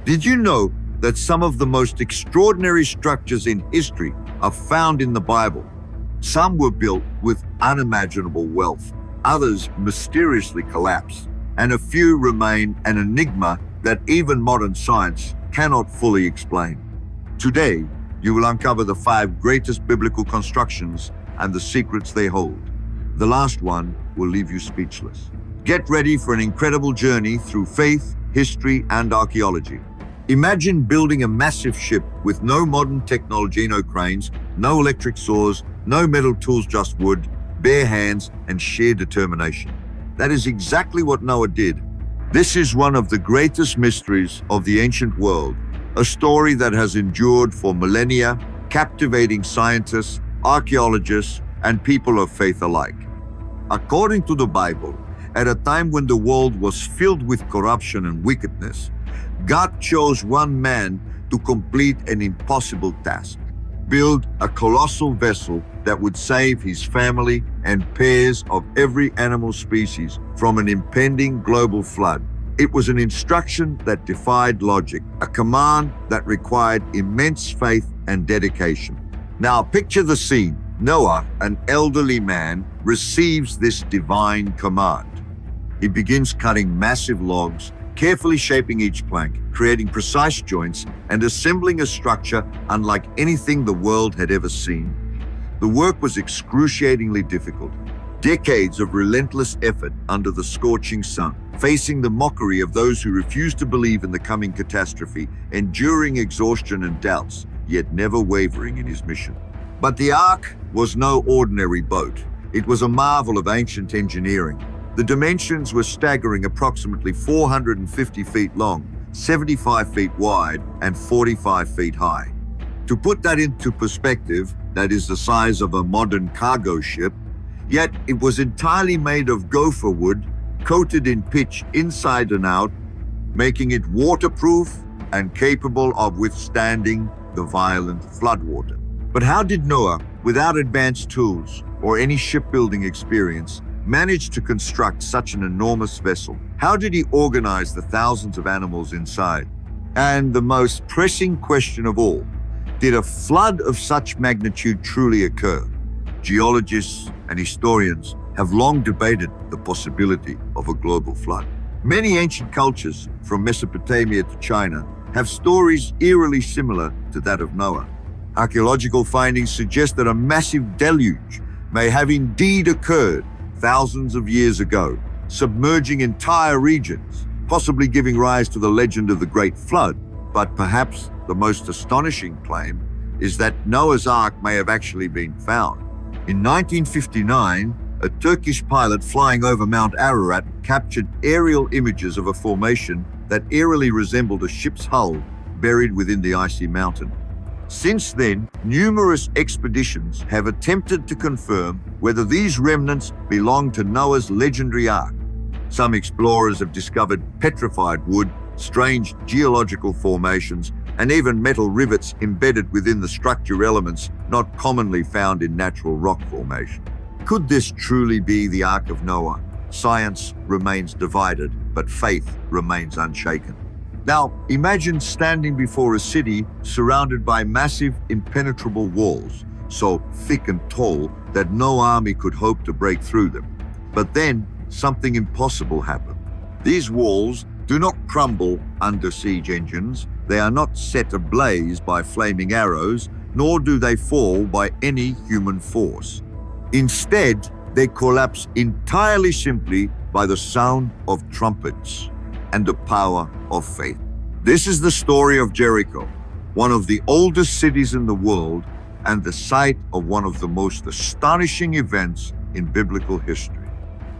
Did you know that some of the most extraordinary structures in history are found in the Bible? Some were built with unimaginable wealth, others mysteriously collapsed, and a few remain an enigma that even modern science cannot fully explain. Today, you will uncover the 5 greatest biblical constructions and the secrets they hold. The last one will leave you speechless. Get ready for an incredible journey through faith, history, and archaeology. Imagine building a massive ship with no modern technology, no cranes, no electric saws, no metal tools, just wood, bare hands, and sheer determination. That is exactly what Noah did. This is one of the greatest mysteries of the ancient world, a story that has endured for millennia, captivating scientists, archaeologists, and people of faith alike. According to the Bible, at a time when the world was filled with corruption and wickedness, God chose one man to complete an impossible task: build a colossal vessel that would save his family and pairs of every animal species from an impending global flood. It was an instruction that defied logic, a command that required immense faith and dedication. Now picture the scene. Noah, an elderly man, receives this divine command. He begins cutting massive logs, carefully shaping each plank, creating precise joints, and assembling a structure unlike anything the world had ever seen. The work was excruciatingly difficult. Decades of relentless effort under the scorching sun, facing the mockery of those who refused to believe in the coming catastrophe, enduring exhaustion and doubts, yet never wavering in his mission. But the Ark was no ordinary boat. It was a marvel of ancient engineering. The dimensions were staggering, approximately 450 feet long, 75 feet wide, and 45 feet high. To put that into perspective, that is the size of a modern cargo ship, yet it was entirely made of gopher wood, coated in pitch inside and out, making it waterproof and capable of withstanding the violent floodwater. But how did Noah, without advanced tools or any shipbuilding experience, manage to construct such an enormous vessel? How did he organize the thousands of animals inside? And the most pressing question of all, did a flood of such magnitude truly occur? Geologists and historians have long debated the possibility of a global flood. Many ancient cultures, from Mesopotamia to China, have stories eerily similar to that of Noah. Archaeological findings suggest that a massive deluge may have indeed occurred thousands of years ago, submerging entire regions, possibly giving rise to the legend of the Great Flood. But perhaps the most astonishing claim is that Noah's Ark may have actually been found. In 1959, a Turkish pilot flying over Mount Ararat captured aerial images of a formation that eerily resembled a ship's hull buried within the icy mountain. Since then, numerous expeditions have attempted to confirm whether these remnants belong to Noah's legendary Ark. Some explorers have discovered petrified wood, strange geological formations, and even metal rivets embedded within the structure elements not commonly found in natural rock formation. Could this truly be the Ark of Noah? Science remains divided, but faith remains unshaken. Now, imagine standing before a city surrounded by massive, impenetrable walls, so thick and tall that no army could hope to break through them. But then, something impossible happened. These walls do not crumble under siege engines, they are not set ablaze by flaming arrows, nor do they fall by any human force. Instead, they collapse entirely simply by the sound of trumpets and the power of faith. This is the story of Jericho, one of the oldest cities in the world and the site of one of the most astonishing events in biblical history.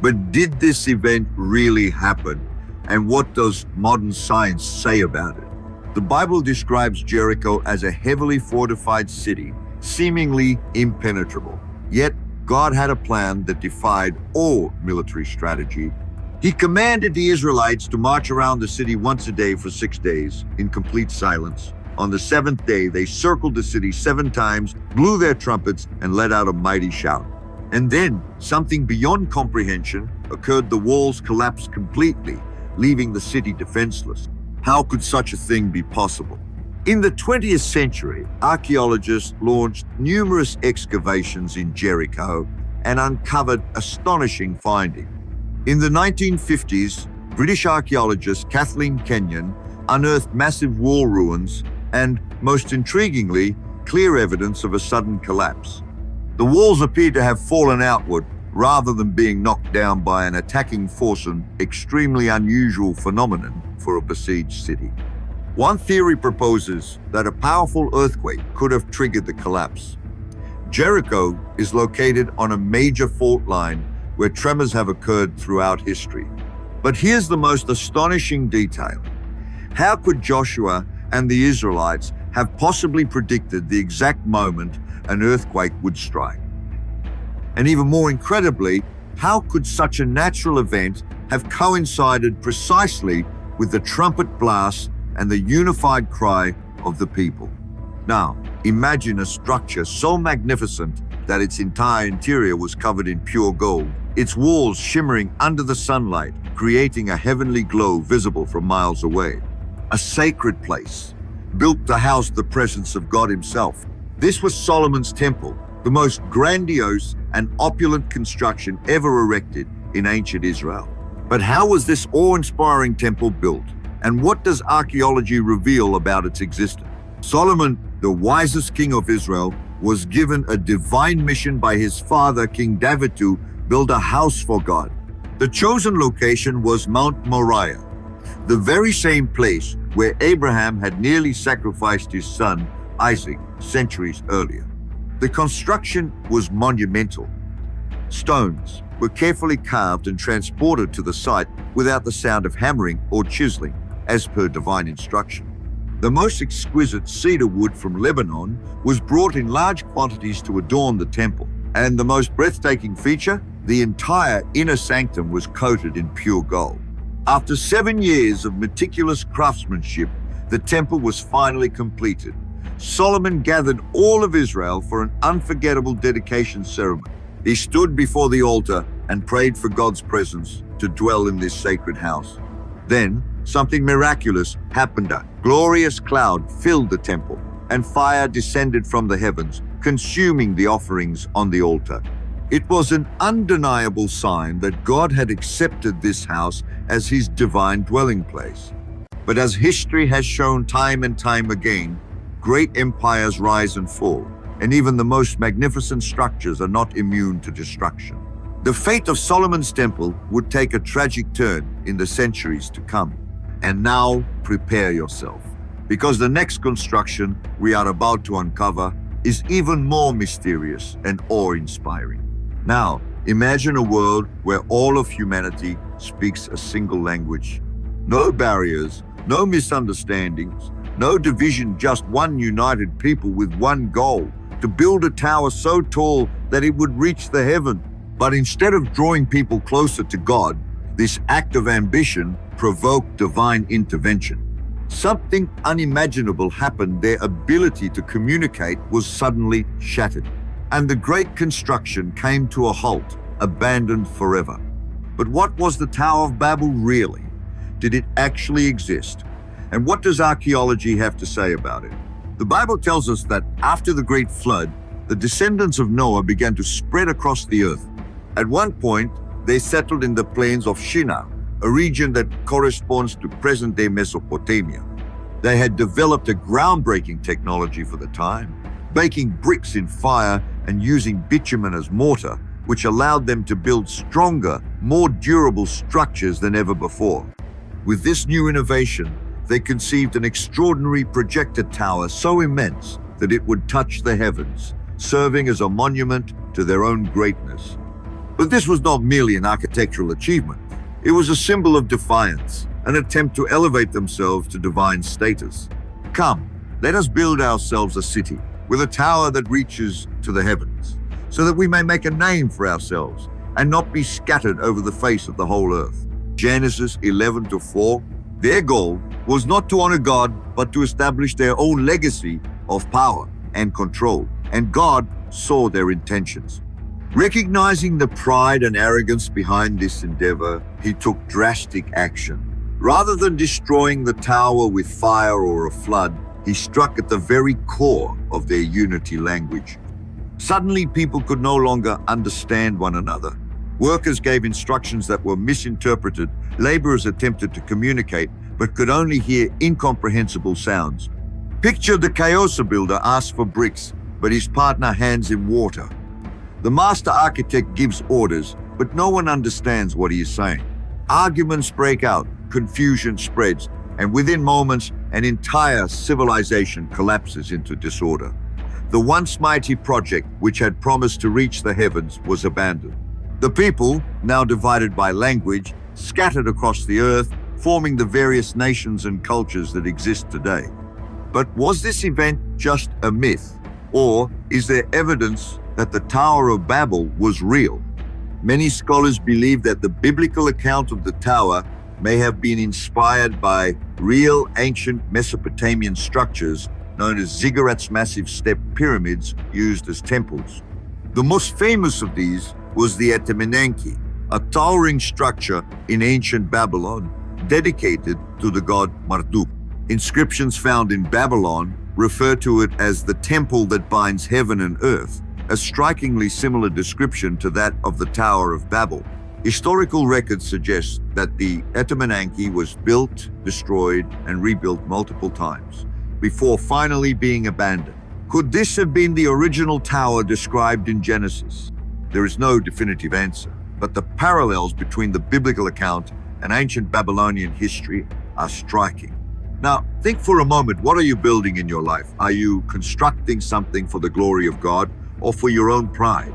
But did this event really happen? And what does modern science say about it? The Bible describes Jericho as a heavily fortified city, seemingly impenetrable. Yet, God had a plan that defied all military strategy. He commanded the Israelites to march around the city once a day for 6 days in complete silence. On the 7th day, they circled the city 7 times, blew their trumpets, and let out a mighty shout. And then, something beyond comprehension occurred. The walls collapsed completely, leaving the city defenseless. How could such a thing be possible? In the 20th century, archaeologists launched numerous excavations in Jericho and uncovered astonishing findings. In the 1950s, British archaeologist Kathleen Kenyon unearthed massive wall ruins and, most intriguingly, clear evidence of a sudden collapse. The walls appeared to have fallen outward rather than being knocked down by an attacking force, an extremely unusual phenomenon for a besieged city. One theory proposes that a powerful earthquake could have triggered the collapse. Jericho is located on a major fault line where tremors have occurred throughout history. But here's the most astonishing detail. How could Joshua and the Israelites have possibly predicted the exact moment an earthquake would strike? And even more incredibly, how could such a natural event have coincided precisely with the trumpet blast and the unified cry of the people? Now, imagine a structure so magnificent that its entire interior was covered in pure gold, its walls shimmering under the sunlight, creating a heavenly glow visible from miles away. A sacred place, built to house the presence of God himself. This was Solomon's temple, the most grandiose and opulent construction ever erected in ancient Israel. But how was this awe-inspiring temple built? And what does archaeology reveal about its existence? Solomon, the wisest king of Israel, was given a divine mission by his father, King David, to build a house for God. The chosen location was Mount Moriah, the very same place where Abraham had nearly sacrificed his son, Isaac, centuries earlier. The construction was monumental. Stones were carefully carved and transported to the site without the sound of hammering or chiseling, as per divine instruction. The most exquisite cedar wood from Lebanon was brought in large quantities to adorn the temple. And the most breathtaking feature, the entire inner sanctum was coated in pure gold. After 7 years of meticulous craftsmanship, the temple was finally completed. Solomon gathered all of Israel for an unforgettable dedication ceremony. He stood before the altar and prayed for God's presence to dwell in this sacred house. Then, something miraculous happened. A glorious cloud filled the temple, and fire descended from the heavens, consuming the offerings on the altar. It was an undeniable sign that God had accepted this house as his divine dwelling place. But as history has shown time and time again, great empires rise and fall, and even the most magnificent structures are not immune to destruction. The fate of Solomon's temple would take a tragic turn in the centuries to come. And now, prepare yourself, because the next construction we are about to uncover is even more mysterious and awe-inspiring. Now, imagine a world where all of humanity speaks a single language. No barriers, no misunderstandings, no division, just one united people with one goal, to build a tower so tall that it would reach the heaven. But instead of drawing people closer to God, this act of ambition provoked divine intervention. Something unimaginable happened. Their ability to communicate was suddenly shattered, and the great construction came to a halt, abandoned forever. But what was the Tower of Babel really? Did it actually exist? And what does archaeology have to say about it? The Bible tells us that after the great flood, the descendants of Noah began to spread across the earth. At one point, they settled in the plains of Shinar, a region that corresponds to present-day Mesopotamia. They had developed a groundbreaking technology for the time, baking bricks in fire and using bitumen as mortar, which allowed them to build stronger, more durable structures than ever before. With this new innovation, they conceived an extraordinary projected tower so immense that it would touch the heavens, serving as a monument to their own greatness. But this was not merely an architectural achievement. It was a symbol of defiance, an attempt to elevate themselves to divine status. Come, let us build ourselves a city with a tower that reaches to the heavens, so that we may make a name for ourselves and not be scattered over the face of the whole earth. Genesis 11-4. Their goal was not to honor God, but to establish their own legacy of power and control, and God saw their intentions. Recognizing the pride and arrogance behind this endeavor, he took drastic action. Rather than destroying the tower with fire or a flood, he struck at the very core of their unity language. Suddenly, people could no longer understand one another. Workers gave instructions that were misinterpreted. Laborers attempted to communicate, but could only hear incomprehensible sounds. Picture the Kyosa builder asks for bricks, but his partner hands him water. The master architect gives orders, but no one understands what he is saying. Arguments break out, confusion spreads, and within moments, an entire civilization collapses into disorder. The once mighty project, which had promised to reach the heavens, was abandoned. The people, now divided by language, scattered across the earth, forming the various nations and cultures that exist today. But was this event just a myth? Or is there evidence that the Tower of Babel was real? Many scholars believe that the biblical account of the tower may have been inspired by real ancient Mesopotamian structures known as ziggurats, massive step pyramids used as temples. The most famous of these was the Etemenenki, a towering structure in ancient Babylon dedicated to the god Marduk. Inscriptions found in Babylon refer to it as the temple that binds heaven and earth, a strikingly similar description to that of the Tower of Babel. Historical records suggest that the Etemenanki was built, destroyed, and rebuilt multiple times before finally being abandoned. Could this have been the original tower described in Genesis? There is no definitive answer, but the parallels between the biblical account and ancient Babylonian history are striking. Now, think for a moment, what are you building in your life? Are you constructing something for the glory of God or for your own pride?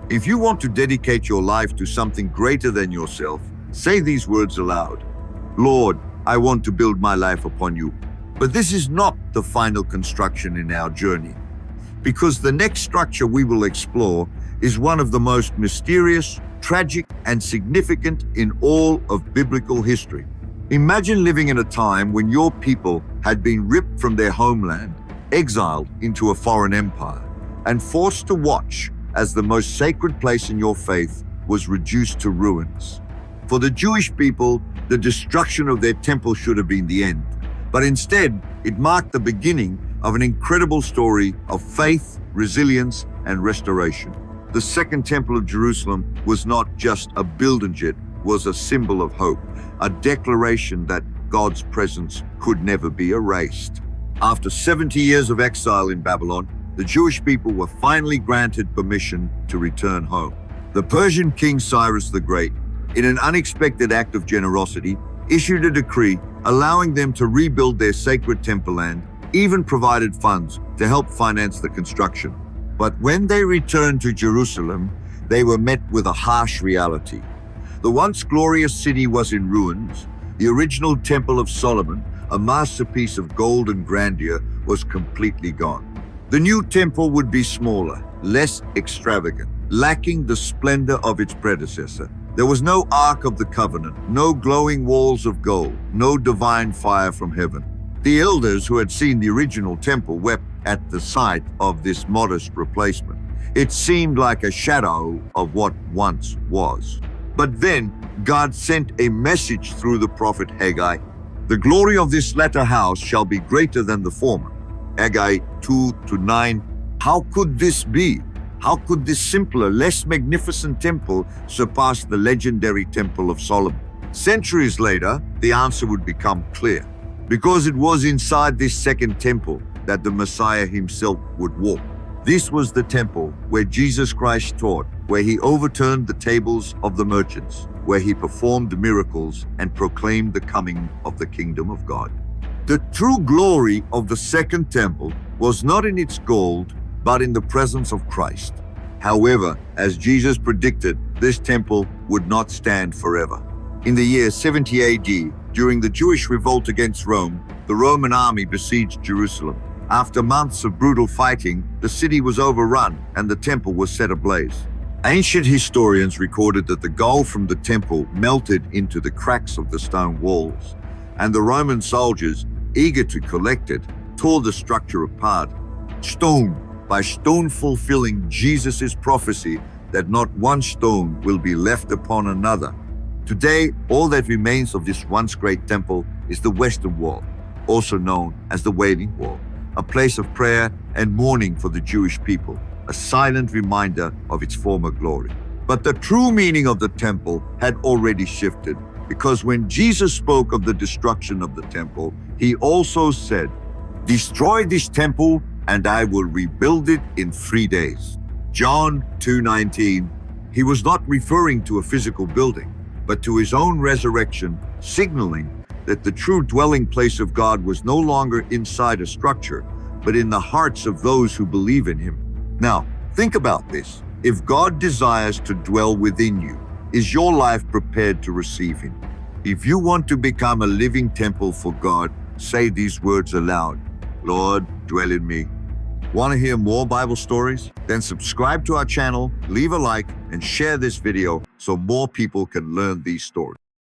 If you want to dedicate your life to something greater than yourself, say these words aloud. Lord, I want to build my life upon you. But this is not the final construction in our journey, because the next structure we will explore is one of the most mysterious, tragic, and significant in all of biblical history. Imagine living in a time when your people had been ripped from their homeland, exiled into a foreign empire, and forced to watch as the most sacred place in your faith was reduced to ruins. For the Jewish people, the destruction of their temple should have been the end, but instead, it marked the beginning of an incredible story of faith, resilience, and restoration. The Second Temple of Jerusalem was not just a building, it was a symbol of hope, a declaration that God's presence could never be erased. After 70 years of exile in Babylon, the Jewish people were finally granted permission to return home. The Persian king Cyrus the Great, in an unexpected act of generosity, issued a decree allowing them to rebuild their sacred temple and even provided funds to help finance the construction. But when they returned to Jerusalem, they were met with a harsh reality. The once glorious city was in ruins. The original Temple of Solomon, a masterpiece of gold and grandeur, was completely gone. The new temple would be smaller, less extravagant, lacking the splendor of its predecessor. There was no Ark of the Covenant, no glowing walls of gold, no divine fire from heaven. The elders who had seen the original temple wept at the sight of this modest replacement. It seemed like a shadow of what once was. But then God sent a message through the prophet Haggai. The glory of this latter house shall be greater than the former. Haggai 2-9. How could this be? How could this simpler, less magnificent temple surpass the legendary Temple of Solomon? Centuries later, the answer would become clear. Because it was inside this second temple that the Messiah himself would walk. This was the temple where Jesus Christ taught, where he overturned the tables of the merchants, where he performed miracles and proclaimed the coming of the kingdom of God. The true glory of the second temple was not in its gold, but in the presence of Christ. However, as Jesus predicted, this temple would not stand forever. In the year 70 AD, during the Jewish revolt against Rome, the Roman army besieged Jerusalem. After months of brutal fighting, the city was overrun and the temple was set ablaze. Ancient historians recorded that the gold from the temple melted into the cracks of the stone walls, and the Roman soldiers, eager to collect it, tore the structure apart, stone by stone, fulfilling Jesus' prophecy that not one stone will be left upon another. Today, all that remains of this once great temple is the Western Wall, also known as the Wailing Wall, a place of prayer and mourning for the Jewish people, a silent reminder of its former glory. But the true meaning of the temple had already shifted, because when Jesus spoke of the destruction of the temple, he also said, "Destroy this temple, and I will rebuild it in 3 days." John 2:19. He was not referring to a physical building, but to his own resurrection, signaling that the true dwelling place of God was no longer inside a structure, but in the hearts of those who believe in him. Now, think about this. If God desires to dwell within you, is your life prepared to receive him? If you want to become a living temple for God, say these words aloud: "Lord, dwell in me." Want to hear more Bible stories? Then subscribe to our channel, leave a like, and share this video so more people can learn these stories.